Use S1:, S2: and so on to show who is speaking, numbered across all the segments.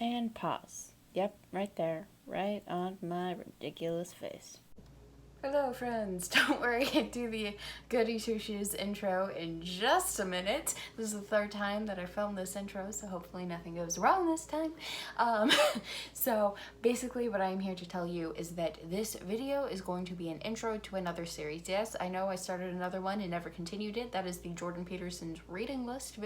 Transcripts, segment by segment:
S1: And pause. Yep, right there. Right on my ridiculous face.
S2: Hello friends, don't worry, I do the Goody Two Shoes intro in just a minute. This is the third time that I filmed this intro, so hopefully nothing goes wrong this time. Um, so basically what I'm here to tell you is that this video is going to be an intro to another series. Yes, I know I started another one and never continued it. That is the Jordan Peterson's reading list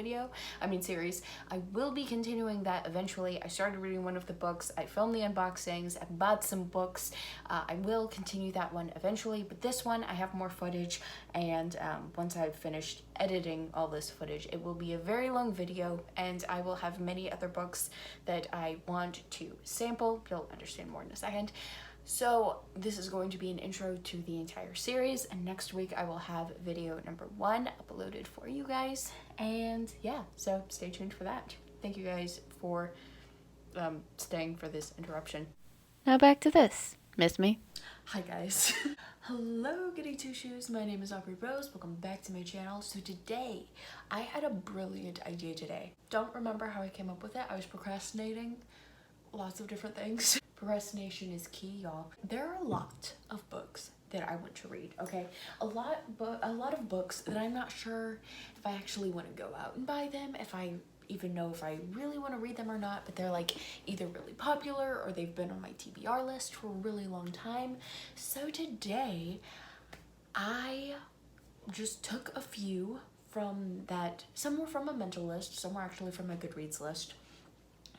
S2: series. I will be continuing that eventually. I started reading one of the books, I filmed the unboxings, I bought some books. I will continue that one eventually, but this one I have more footage, and once I've finished editing all this footage, it will be a very long video, and I will have many other books that I want to sample. You'll understand more in a second. So this is going to be an intro to the entire series, and next week I will have video number 1 uploaded for you guys, and yeah, so stay tuned for that. Thank you guys for staying for this interruption.
S1: Now back to this. Miss me?
S2: Hi guys. Hello Goody Two Shoes, my name is Aubrie Rose, welcome back to my channel. So today, I had a brilliant idea today. Don't remember how I came up with it, I was procrastinating lots of different things. Procrastination is key, y'all. There are a lot of books that I want to read, okay? A lot of books that I'm not sure if I actually want to go out and buy them, if I even know if I really want to read them or not, but they're like either really popular or they've been on my TBR list for a really long time. So today I just took a few from that, some were from a mental list, some were actually from my Goodreads list,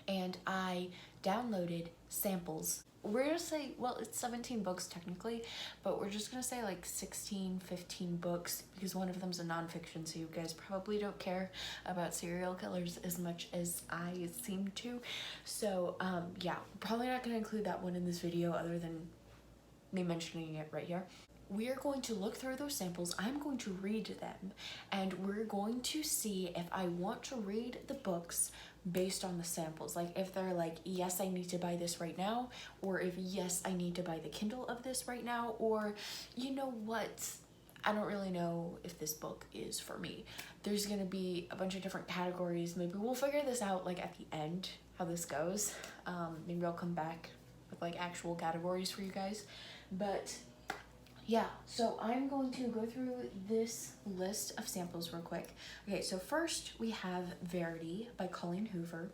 S2: and I downloaded samples. We're gonna say, well, it's 17 books technically, but we're just gonna say like 16, 15 books because one of them's a nonfiction, so you guys probably don't care about serial killers as much as I seem to. So yeah, probably not gonna include that one in this video other than me mentioning it right here. We're going to look through those samples, I'm going to read them, and we're going to see if I want to read the books based on the samples. Like if they're like, yes, I need to buy this right now, or if yes, I need to buy the Kindle of this right now, or you know what, I don't really know if this book is for me. There's gonna be a bunch of different categories. Maybe we'll figure this out like at the end, how this goes. Maybe I'll come back with like actual categories for you guys. But yeah, so I'm going to go through this list of samples real quick. Okay, so first we have Verity by Colleen Hoover.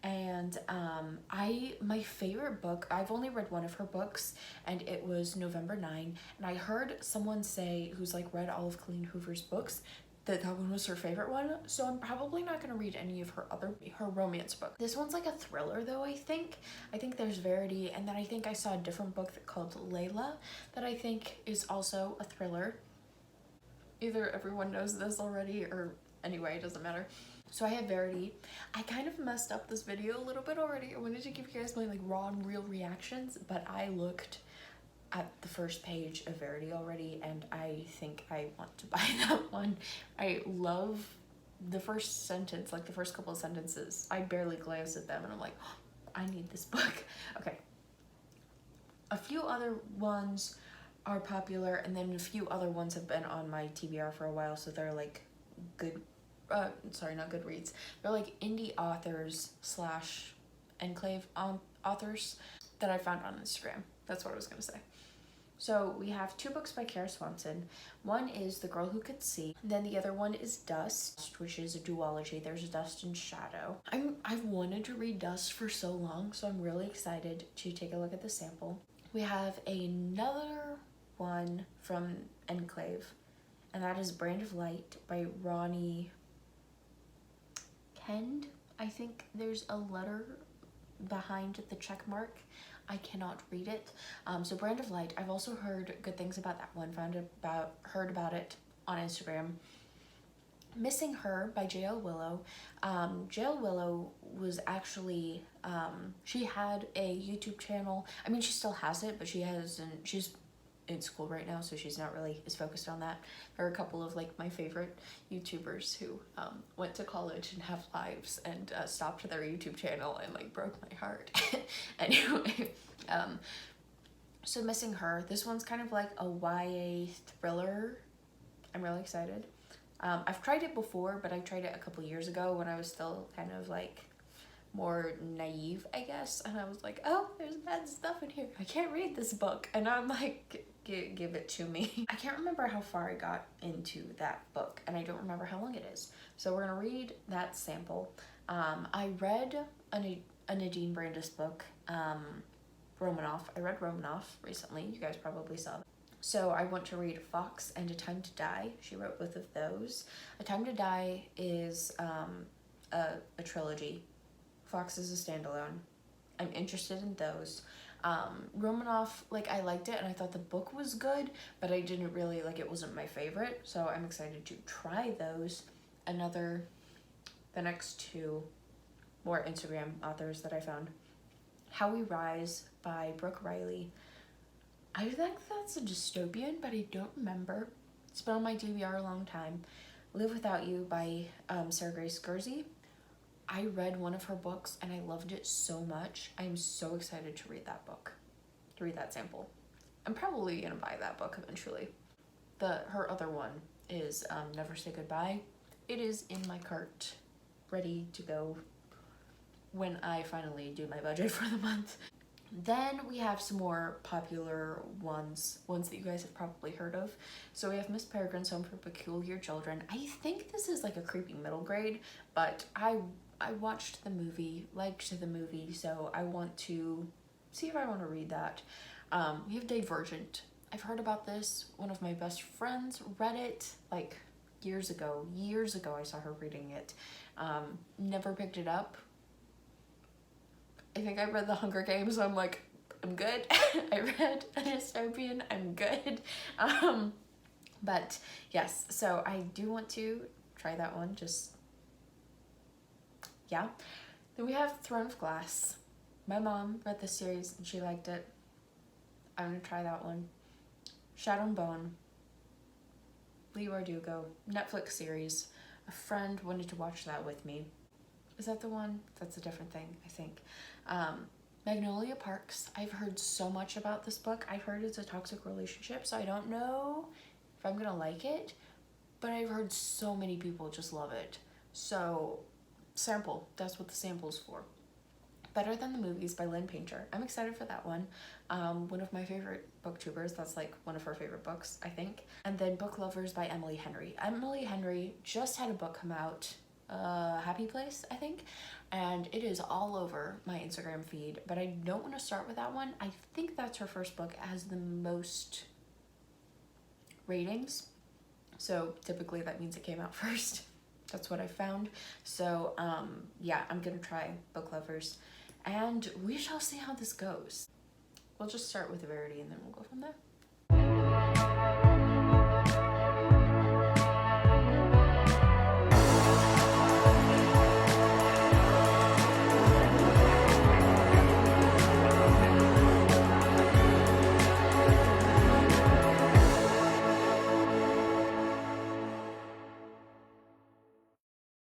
S2: And my favorite book, I've only read one of her books, and it was November 9. And I heard someone say, who's like read all of Colleen Hoover's books, that one was her favorite one, so I'm probably not gonna read any of her romance book. This one's like a thriller though, I think. I think there's Verity, and then I think I saw a different book called Layla that I think is also a thriller. Either everyone knows this already, or anyway, it doesn't matter. So I have Verity. I kind of messed up this video a little bit already. I wanted to give you guys my like raw and real reactions, but I looked at the first page of Verity already, and I think I want to buy that one. I love the first sentence, like the first couple of sentences. I barely glanced at them and I'm like, oh, I need this book. Okay. A few other ones are popular, and then a few other ones have been on my TBR for a while, so they're like good, sorry, not Goodreads. They're like indie authors / enclave authors that I found on Instagram. That's what I was gonna say. So we have 2 books by Kara Swanson. One is The Girl Who Could See, and then the other one is Dust, which is a duology. There's Dust and Shadow. I've wanted to read Dust for so long, so I'm really excited to take a look at the sample. We have another one from Enclave, and that is Brand of Light by Ronnie Kend. I think there's a letter behind the check mark. I cannot read it. So Brand of Light, I've also heard good things about that one, heard about it on Instagram. Missing Her by J.L. Willow. J.L. Willow was actually, she had a YouTube channel. I mean, she still has it, but she's in school right now, so she's not really as focused on that. There are a couple of like my favorite YouTubers who went to college and have lives and stopped their YouTube channel and like broke my heart. Anyway, so Missing Her, this one's kind of like a YA thriller. I'm really excited. I've tried it before, but I tried it a couple years ago when I was still kind of like more naive, I guess. And I was like, oh, there's bad stuff in here. I can't read this book. And I'm like, give it to me. I can't remember how far I got into that book, and I don't remember how long it is. So we're gonna read that sample. I read a Nadine Brandis book, Romanoff. I read Romanoff recently. You guys probably saw that. So I want to read Fox and A Time to Die. She wrote both of those. A Time to Die is a trilogy. Fox is a standalone. I'm interested in those. Romanoff, like, I liked it and I thought the book was good, but I didn't really, like, it wasn't my favorite, so I'm excited to try those. The next two more Instagram authors that I found. How We Rise by Brooke Riley. I think that's a dystopian, but I don't remember. It's been on my TBR a long time. Live Without You by Sarah Grace Guersey. I read one of her books and I loved it so much. I am so excited to read that book, to read that sample. I'm probably gonna buy that book eventually. Her other one is Never Say Goodbye. It is in my cart, ready to go when I finally do my budget for the month. Then we have some more popular ones that you guys have probably heard of. So we have Miss Peregrine's Home for Peculiar Children. I think this is like a creepy middle grade, but I watched the movie, liked the movie, so I want to see if I want to read that. We have Divergent. I've heard about this. One of my best friends read it like years ago. I saw her reading it. Never picked it up. I think I read The Hunger Games, so I'm like, I'm good. I read a dystopian, I'm good. But yes, so I do want to try that one, just, yeah. Then we have Throne of Glass. My mom read this series and she liked it. I'm gonna try that one. Shadow and Bone. Lee Bardugo, Netflix series. A friend wanted to watch that with me. Is that the one? That's a different thing, I think. Magnolia Parks. I've heard so much about this book. I've heard it's a toxic relationship, so I don't know if I'm gonna like it, but I've heard so many people just love it. So, sample. That's what the sample's for. Better Than the Movies by Lynn Painter. I'm excited for that one. One of my favorite booktubers. That's like one of her favorite books, I think. And then Book Lovers by Emily Henry. Emily Henry just had a book come out, Happy Place, I think, and it is all over my Instagram feed, but I don't want to start with that one. I think that's her first book. It has the most ratings, so typically that means it came out first. That's what I found. So yeah, I'm gonna try Book Lovers, and we shall see how this goes. We'll just start with Verity and then we'll go from there.